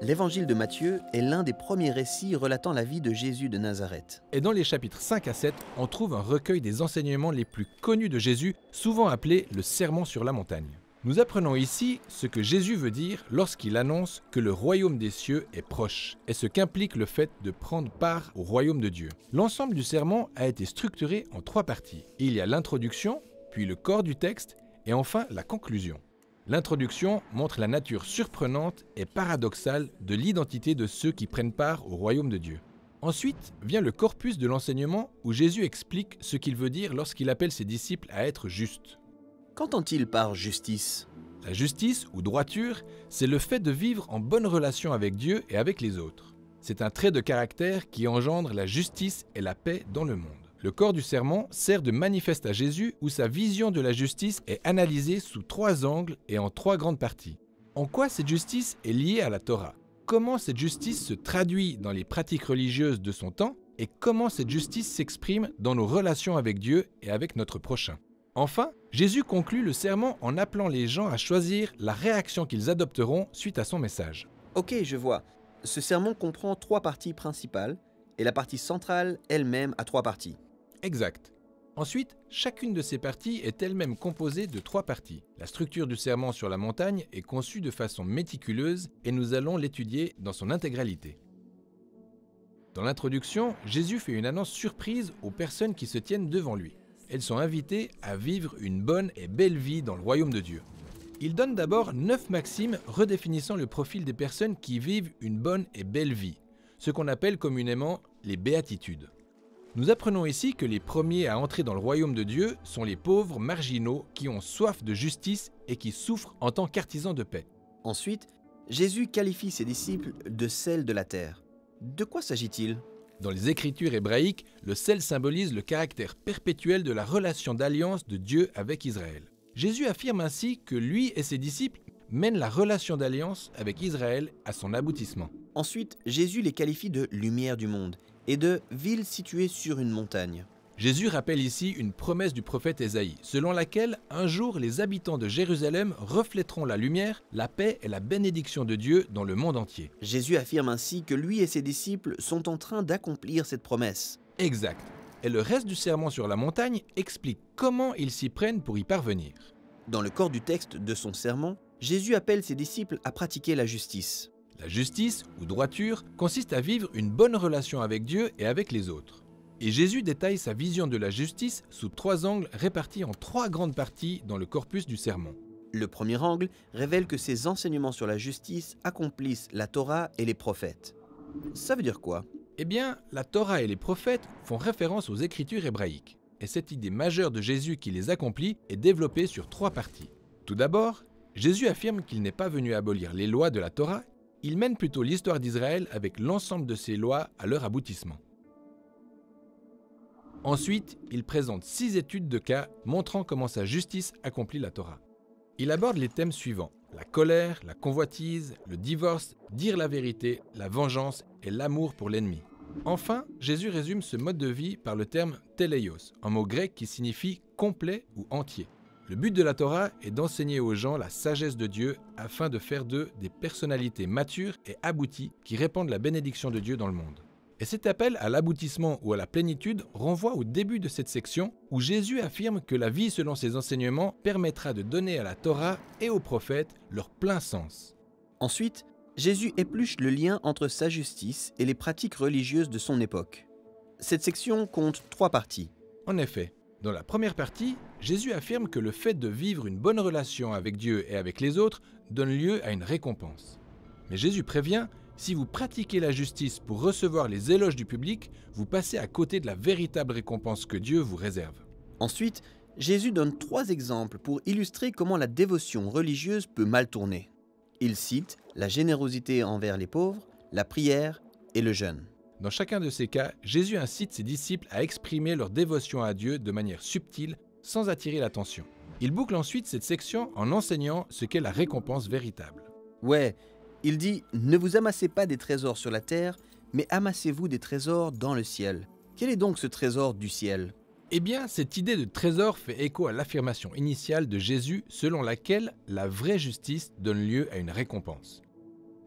L'évangile de Matthieu est l'un des premiers récits relatant la vie de Jésus de Nazareth. Et dans les chapitres 5 à 7, on trouve un recueil des enseignements les plus connus de Jésus, souvent appelé le Sermon sur la montagne. Nous apprenons ici ce que Jésus veut dire lorsqu'il annonce que le royaume des cieux est proche, et ce qu'implique le fait de prendre part au royaume de Dieu. L'ensemble du sermon a été structuré en 3 parties. Il y a l'introduction, puis le corps du texte, et enfin la conclusion. L'introduction montre la nature surprenante et paradoxale de l'identité de ceux qui prennent part au royaume de Dieu. Ensuite vient le corpus de l'enseignement où Jésus explique ce qu'il veut dire lorsqu'il appelle ses disciples à être justes. Qu'entend-il par justice? La justice ou droiture, c'est le fait de vivre en bonne relation avec Dieu et avec les autres. C'est un trait de caractère qui engendre la justice et la paix dans le monde. Le corps du sermon sert de manifeste à Jésus où sa vision de la justice est analysée sous 3 angles et en 3 grandes parties. En quoi cette justice est liée à la Torah? Comment cette justice se traduit dans les pratiques religieuses de son temps? Et comment cette justice s'exprime dans nos relations avec Dieu et avec notre prochain? Enfin, Jésus conclut le sermon en appelant les gens à choisir la réaction qu'ils adopteront suite à son message. Ok, je vois. Ce sermon comprend 3 parties principales et la partie centrale elle-même a 3 parties. Exact. Ensuite, chacune de ces parties est elle-même composée de 3 parties. La structure du sermon sur la montagne est conçue de façon méticuleuse et nous allons l'étudier dans son intégralité. Dans l'introduction, Jésus fait une annonce surprise aux personnes qui se tiennent devant lui. Elles sont invitées à vivre une bonne et belle vie dans le royaume de Dieu. Il donne d'abord 9 maximes redéfinissant le profil des personnes qui vivent une bonne et belle vie, ce qu'on appelle communément les béatitudes. Nous apprenons ici que les premiers à entrer dans le royaume de Dieu sont les pauvres marginaux qui ont soif de justice et qui souffrent en tant qu'artisans de paix. Ensuite, Jésus qualifie ses disciples de sel de la terre. De quoi s'agit-il? Dans les écritures hébraïques, le sel symbolise le caractère perpétuel de la relation d'alliance de Dieu avec Israël. Jésus affirme ainsi que lui et ses disciples mènent la relation d'alliance avec Israël à son aboutissement. Ensuite, Jésus les qualifie de lumière du monde et de ville située sur une montagne. Jésus rappelle ici une promesse du prophète Ésaïe, selon laquelle un jour les habitants de Jérusalem reflèteront la lumière, la paix et la bénédiction de Dieu dans le monde entier. Jésus affirme ainsi que lui et ses disciples sont en train d'accomplir cette promesse. Exact. Et le reste du sermon sur la montagne explique comment ils s'y prennent pour y parvenir. Dans le corps du texte de son sermon, Jésus appelle ses disciples à pratiquer la justice. La justice, ou droiture, consiste à vivre une bonne relation avec Dieu et avec les autres. Et Jésus détaille sa vision de la justice sous 3 angles répartis en 3 grandes parties dans le corpus du sermon. Le premier angle révèle que ses enseignements sur la justice accomplissent la Torah et les prophètes. Ça veut dire quoi? Eh bien, la Torah et les prophètes font référence aux écritures hébraïques. Et cette idée majeure de Jésus qui les accomplit est développée sur 3 parties. Tout d'abord, Jésus affirme qu'il n'est pas venu abolir les lois de la Torah, il mène plutôt l'histoire d'Israël avec l'ensemble de ces lois à leur aboutissement. Ensuite, il présente 6 études de cas montrant comment sa justice accomplit la Torah. Il aborde les thèmes suivants: la colère, la convoitise, le divorce, dire la vérité, la vengeance et l'amour pour l'ennemi. Enfin, Jésus résume ce mode de vie par le terme teleios, un mot grec qui signifie complet ou entier. Le but de la Torah est d'enseigner aux gens la sagesse de Dieu afin de faire d'eux des personnalités matures et abouties qui répandent la bénédiction de Dieu dans le monde. Et cet appel à l'aboutissement ou à la plénitude renvoie au début de cette section où Jésus affirme que la vie selon ses enseignements permettra de donner à la Torah et aux prophètes leur plein sens. Ensuite, Jésus épluche le lien entre sa justice et les pratiques religieuses de son époque. Cette section compte 3 parties. En effet, dans la première partie, Jésus affirme que le fait de vivre une bonne relation avec Dieu et avec les autres donne lieu à une récompense. Mais Jésus prévient: si vous pratiquez la justice pour recevoir les éloges du public, vous passez à côté de la véritable récompense que Dieu vous réserve. Ensuite, Jésus donne 3 exemples pour illustrer comment la dévotion religieuse peut mal tourner. Il cite la générosité envers les pauvres, la prière et le jeûne. Dans chacun de ces cas, Jésus incite ses disciples à exprimer leur dévotion à Dieu de manière subtile, sans attirer l'attention. Il boucle ensuite cette section en enseignant ce qu'est la récompense véritable. Ouais, il dit « Ne vous amassez pas des trésors sur la terre, mais amassez-vous des trésors dans le ciel. » Quel est donc ce trésor du ciel? Eh bien, cette idée de trésor fait écho à l'affirmation initiale de Jésus selon laquelle la vraie justice donne lieu à une récompense.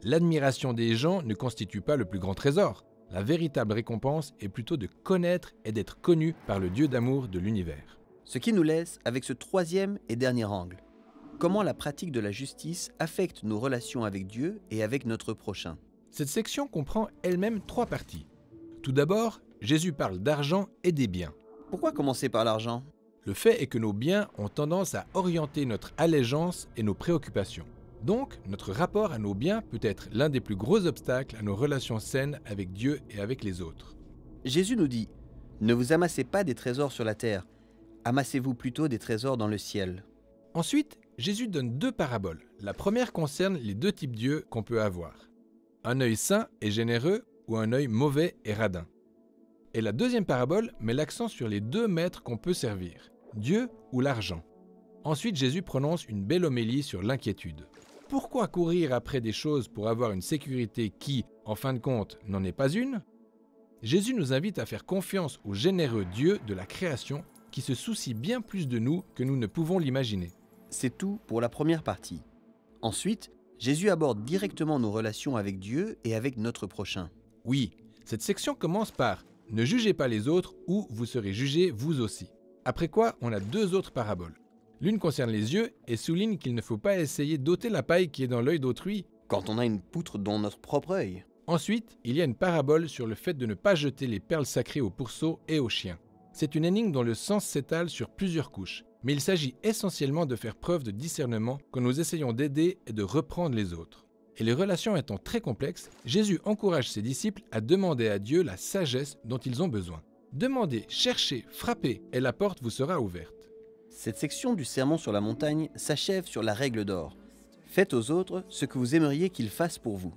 L'admiration des gens ne constitue pas le plus grand trésor. La véritable récompense est plutôt de connaître et d'être connu par le Dieu d'amour de l'univers. Ce qui nous laisse avec ce troisième et dernier angle. Comment la pratique de la justice affecte nos relations avec Dieu et avec notre prochain. Cette section comprend elle-même 3 parties. Tout d'abord, Jésus parle d'argent et des biens. Pourquoi commencer par l'argent? Le fait est que nos biens ont tendance à orienter notre allégeance et nos préoccupations. Donc, notre rapport à nos biens peut être l'un des plus gros obstacles à nos relations saines avec Dieu et avec les autres. Jésus nous dit « Ne vous amassez pas des trésors sur la terre, amassez-vous plutôt des trésors dans le ciel. » Ensuite, Jésus donne 2 paraboles. La première concerne les 2 types d'yeux qu'on peut avoir. Un œil sain et généreux ou un œil mauvais et radin. Et la deuxième parabole met l'accent sur les 2 maîtres qu'on peut servir, Dieu ou l'argent. Ensuite, Jésus prononce une belle homélie sur l'inquiétude. Pourquoi courir après des choses pour avoir une sécurité qui, en fin de compte, n'en est pas une? Jésus nous invite à faire confiance au généreux Dieu de la création qui se soucie bien plus de nous que nous ne pouvons l'imaginer. C'est tout pour la première partie. Ensuite, Jésus aborde directement nos relations avec Dieu et avec notre prochain. Oui, cette section commence par « Ne jugez pas les autres ou vous serez jugés vous aussi ». Après quoi, on a 2 autres paraboles. L'une concerne les yeux et souligne qu'il ne faut pas essayer d'ôter la paille qui est dans l'œil d'autrui. Quand on a une poutre dans notre propre œil. Ensuite, il y a une parabole sur le fait de ne pas jeter les perles sacrées aux pourceaux et aux chiens. C'est une énigme dont le sens s'étale sur plusieurs couches, mais il s'agit essentiellement de faire preuve de discernement quand nous essayons d'aider et de reprendre les autres. Et les relations étant très complexes, Jésus encourage ses disciples à demander à Dieu la sagesse dont ils ont besoin. Demandez, cherchez, frappez, et la porte vous sera ouverte. Cette section du Sermon sur la montagne s'achève sur la règle d'or. Faites aux autres ce que vous aimeriez qu'ils fassent pour vous.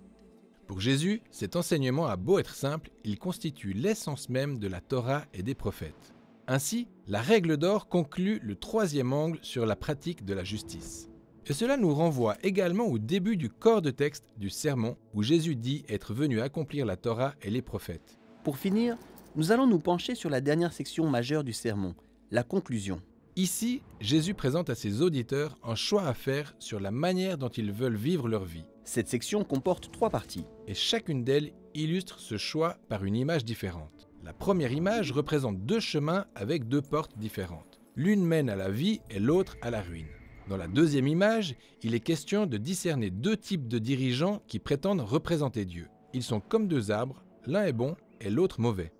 Pour Jésus, cet enseignement a beau être simple, il constitue l'essence même de la Torah et des prophètes. Ainsi, la règle d'or conclut le 3e angle sur la pratique de la justice. Et cela nous renvoie également au début du corps de texte du sermon où Jésus dit être venu accomplir la Torah et les prophètes. Pour finir, nous allons nous pencher sur la dernière section majeure du sermon, la conclusion. Ici, Jésus présente à ses auditeurs un choix à faire sur la manière dont ils veulent vivre leur vie. Cette section comporte 3 parties. Et chacune d'elles illustre ce choix par une image différente. La première image représente 2 chemins avec 2 portes différentes. L'une mène à la vie et l'autre à la ruine. Dans la deuxième image, il est question de discerner 2 types de dirigeants qui prétendent représenter Dieu. Ils sont comme 2 arbres, l'un est bon et l'autre mauvais.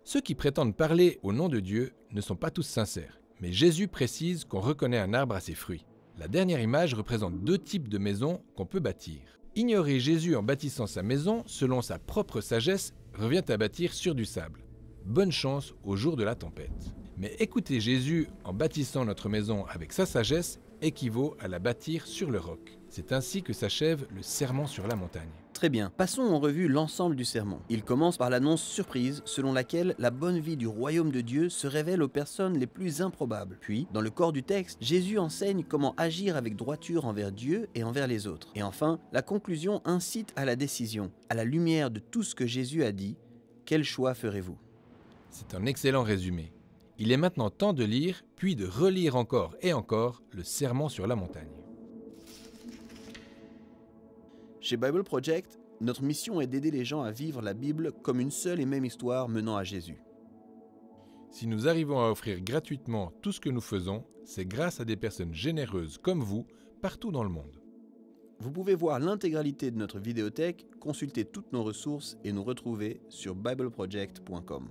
Ceux qui prétendent parler au nom de Dieu ne sont pas tous sincères. Mais Jésus précise qu'on reconnaît un arbre à ses fruits. La dernière image représente 2 types de maisons qu'on peut bâtir. Ignorer Jésus en bâtissant sa maison selon sa propre sagesse revient à bâtir sur du sable. Bonne chance au jour de la tempête. Mais écouter Jésus en bâtissant notre maison avec sa sagesse équivaut à la bâtir sur le roc. C'est ainsi que s'achève le sermon sur la montagne. Très bien, passons en revue l'ensemble du sermon. Il commence par l'annonce surprise selon laquelle la bonne vie du royaume de Dieu se révèle aux personnes les plus improbables. Puis, dans le corps du texte, Jésus enseigne comment agir avec droiture envers Dieu et envers les autres. Et enfin, la conclusion incite à la décision. À la lumière de tout ce que Jésus a dit, quel choix ferez-vous? C'est un excellent résumé. Il est maintenant temps de lire, puis de relire encore et encore le sermon sur la montagne. Chez Bible Project, notre mission est d'aider les gens à vivre la Bible comme une seule et même histoire menant à Jésus. Si nous arrivons à offrir gratuitement tout ce que nous faisons, c'est grâce à des personnes généreuses comme vous, partout dans le monde. Vous pouvez voir l'intégralité de notre vidéothèque, consulter toutes nos ressources et nous retrouver sur bibleproject.com.